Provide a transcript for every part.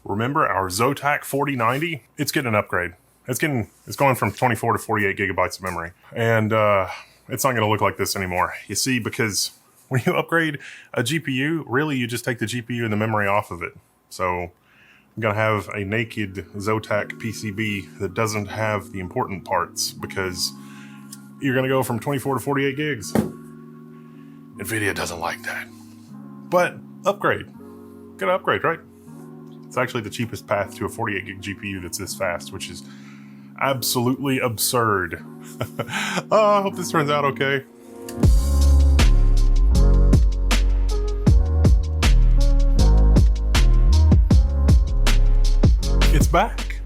Remember our Zotac 4090? It's getting an upgrade. It's going from 24 to 48 gigabytes of memory. And it's not going to look like this anymore. You see, because when you upgrade a GPU, really you just take the GPU and the memory off of it. So I'm going to have a naked Zotac PCB that doesn't have the important parts because you're going to go from 24 to 48 gigs. NVIDIA doesn't like that. But upgrade. Gotta upgrade, right? It's actually the cheapest path to a 48 gig GPU that's this fast, which is absolutely absurd. I hope this turns out okay. It's back.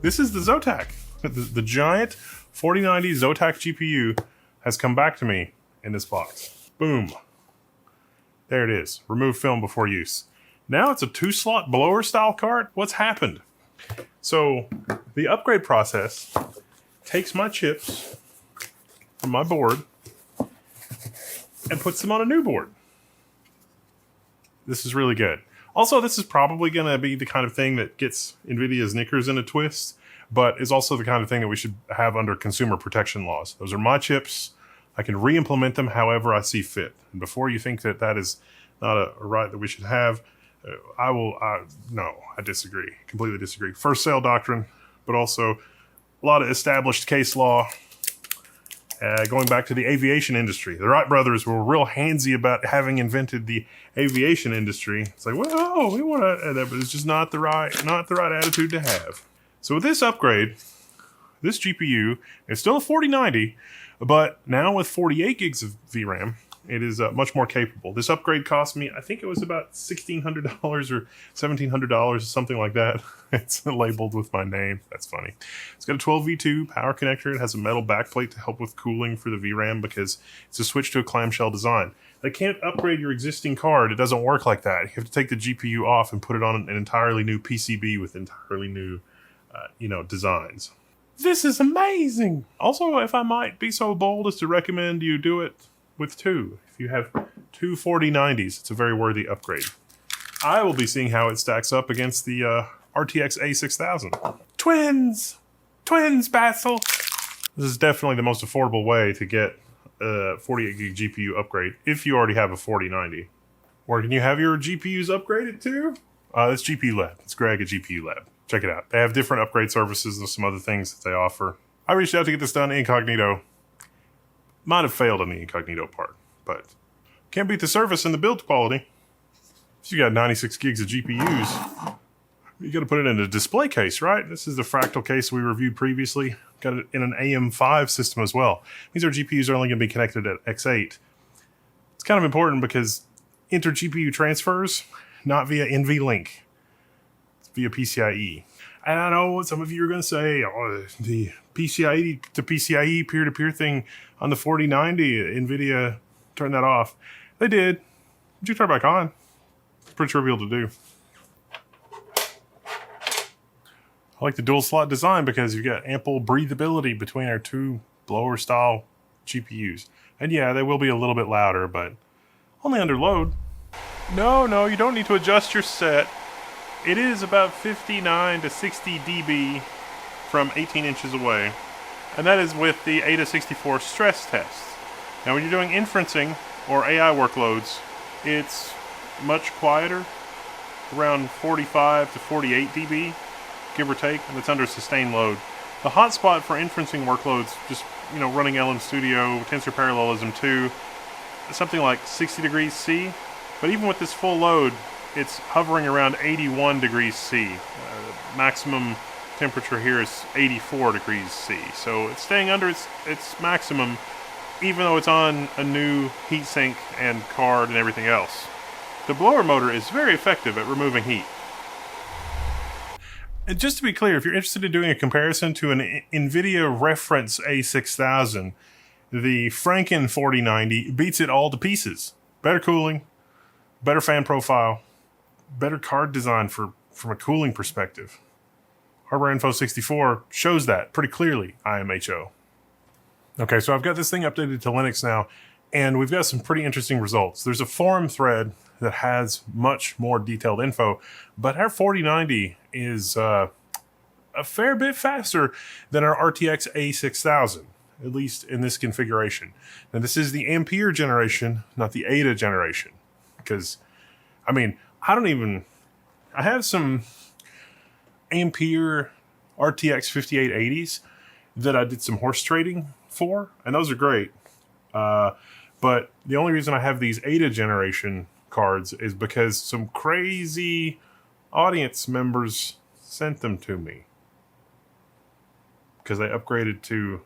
This is the Zotac. The giant 4090 Zotac GPU has come back to me in this box. Boom. There it is. Remove film before use. Now it's a 2-slot blower style card. What's happened? So the upgrade process takes my chips from my board and puts them on a new board. This is really good. Also, this is probably going to be the kind of thing that gets NVIDIA's knickers in a twist, but is also the kind of thing that we should have under consumer protection laws. Those are my chips. I can re-implement them however I see fit. And before you think that that is not a right that we should have, no, I disagree. Completely disagree. First sale doctrine, but also a lot of established case law. Going back to the aviation industry. The Wright brothers were real handsy about having invented the aviation industry. It's like, well, we want to, but it's just not the right attitude to have. So with this upgrade, this GPU is still a 4090, but now with 48 gigs of VRAM, it is much more capable. This upgrade cost me, I think it was about $1,600 or $1,700, something like that. It's labeled with my name. That's funny. It's got a 12V2 power connector. It has a metal backplate to help with cooling for the VRAM because it's a switch to a clamshell design. They can't upgrade your existing card. It doesn't work like that. You have to take the GPU off and put it on an entirely new PCB with entirely new, designs. This is amazing. Also, if I might be so bold as to recommend you do it with two. If you have two 4090s, it's a very worthy upgrade. I will be seeing how it stacks up against the RTX A6000. Twins, Basil. This is definitely the most affordable way to get a 48 gig GPU upgrade if you already have a 4090. Or can you have your GPUs upgraded too? It's GPU Lab. It's Greg at GPU Lab. Check it out. They have different upgrade services and some other things that they offer. I reached out to get this done incognito. Might have failed on the incognito part, but can't beat the service and the build quality. If you got 96 gigs of GPUs, you got to put it in a display case, right? This is the Fractal case we reviewed previously. Got it in an AM5 system as well. These are GPUs are only going to be connected at X8. It's kind of important because inter-GPU transfers, not via NVLink. It's via PCIe. And I know what some of you are going to say, oh, the PCIe to PCIe peer-to-peer thing on the 4090, NVIDIA turned that off. They did. But you turn it back on. It's pretty trivial to do. I like the dual slot design because you've got ample breathability between our two blower style GPUs. And yeah, they will be a little bit louder, but only under load. No, you don't need to adjust your set. It is about 59 to 60 dB from 18 inches away. And that is with the AIDA64 stress test. Now when you're doing inferencing or AI workloads, it's much quieter, around 45 to 48 dB, give or take, and it's under sustained load. The hotspot for inferencing workloads, just running LM Studio, Tensor Parallelism 2, something like 60 degrees C. But even with this full load, it's hovering around 81 degrees C. Maximum temperature here is 84 degrees C. So it's staying under its maximum, even though it's on a new heatsink and card and everything else. The blower motor is very effective at removing heat. And just to be clear, if you're interested in doing a comparison to an NVIDIA reference A6000, the Franken 4090 beats it all to pieces. Better cooling, better fan profile, better card design from a cooling perspective. Hardware Info 64 shows that pretty clearly, IMHO. Okay, so I've got this thing updated to Linux now, And we've got some pretty interesting results. There's a forum thread that has much more detailed info, but our 4090 is a fair bit faster than our RTX A6000, at least in this configuration. Now, this is the Ampere generation, not the Ada generation. Because, I mean, I have some Ampere RTX 5880s that I did some horse trading for, and those are great. But the only reason I have these Ada generation cards is because some crazy audience members sent them to me. Because they upgraded to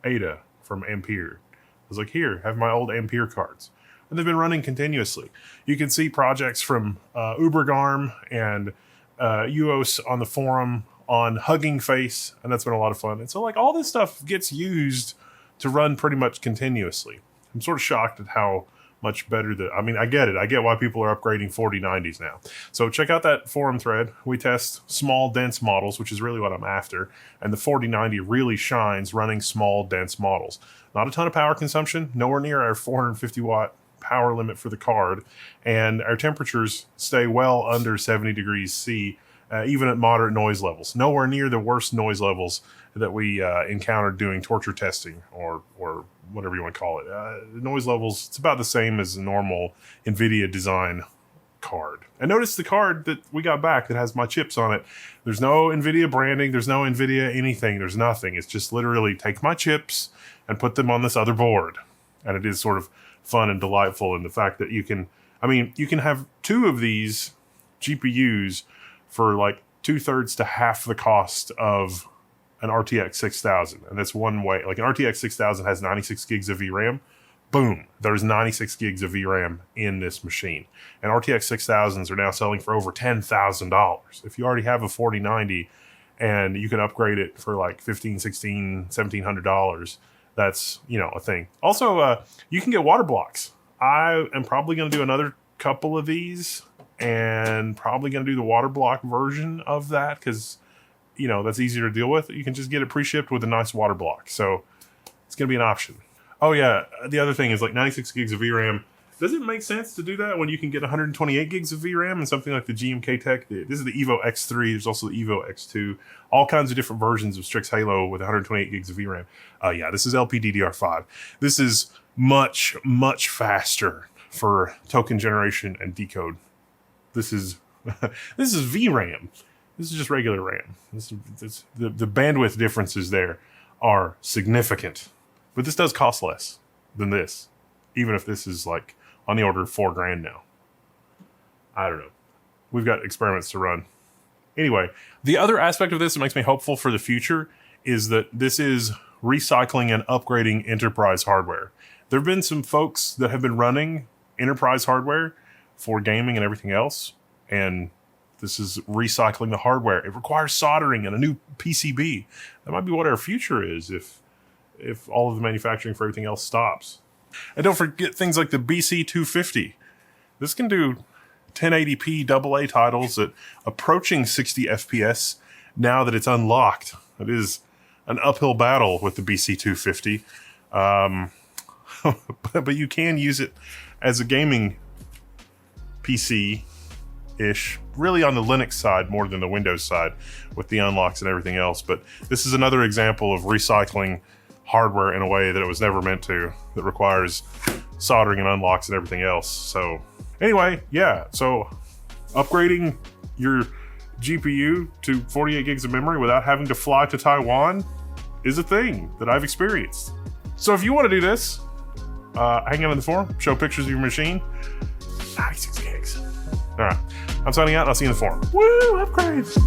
Ada from Ampere. I was like, here, have my old Ampere cards. And they've been running continuously. You can see projects from Ubergarm and UOS on the forum on Hugging Face, and that's been a lot of fun. And so, like, all this stuff gets used to run pretty much continuously. I'm sort of shocked at how much better I get it. I get why people are upgrading 4090s now. So check out that forum thread. We test small, dense models, which is really what I'm after. And the 4090 really shines running small, dense models. Not a ton of power consumption, nowhere near our 450 watt power limit for the card. And our temperatures stay well under 70 degrees C, even at moderate noise levels. Nowhere near the worst noise levels that we encountered doing torture testing or whatever you want to call it. Noise levels, it's about the same as a normal NVIDIA design card. And notice the card that we got back that has my chips on it. There's no NVIDIA branding. There's no NVIDIA anything. There's nothing. It's just literally take my chips and put them on this other board. And it is sort of fun and delightful in the fact that you can have two of these GPUs for like 2/3 to half the cost of an RTX 6000. And that's one way. Like an RTX 6000 has 96 gigs of VRAM. Boom. There's 96 gigs of VRAM in this machine. And RTX 6000s are now selling for over $10,000. If you already have a 4090 and you can upgrade it for like $1,500, $1,600, $1,700, that's, a thing. Also, you can get water blocks. I am probably going to do another couple of these and probably going to do the water block version of that because that's easier to deal with. You can just get it pre-shipped with a nice water block. So it's going to be an option. Oh yeah, the other thing is like 96 gigs of VRAM. Does it make sense to do that when you can get 128 gigs of VRAM and something like the GMK Tech? This is the Evo X3. There's also the Evo X2. All kinds of different versions of Strix Halo with 128 gigs of VRAM. Yeah, this is LPDDR5. This is much, much faster for token generation and decode. This is VRAM. This is just regular RAM. The bandwidth differences there are significant. But this does cost less than this, even if this is like on the order of $4,000 now. I don't know. We've got experiments to run. Anyway, the other aspect of this that makes me hopeful for the future is that this is recycling and upgrading enterprise hardware. There have been some folks that have been running enterprise hardware for gaming and everything else, and this is recycling the hardware. It requires soldering and a new PCB. That might be what our future is if all of the manufacturing for everything else stops. And don't forget things like the BC250. This can do 1080p AA titles at approaching 60 FPS now that it's unlocked. It is an uphill battle with the BC250. But you can use it as a gaming PC-ish, really on the Linux side more than the Windows side with the unlocks and everything else. But this is another example of recycling hardware in a way that it was never meant to, that requires soldering and unlocks and everything else. So anyway, yeah, so upgrading your GPU to 48 gigs of memory without having to fly to Taiwan is a thing that I've experienced. So if you want to do this, hang out in the forum, show pictures of your machine. 96 gigs. All right, I'm signing out and I'll see you in the forum. Woo, upgrades.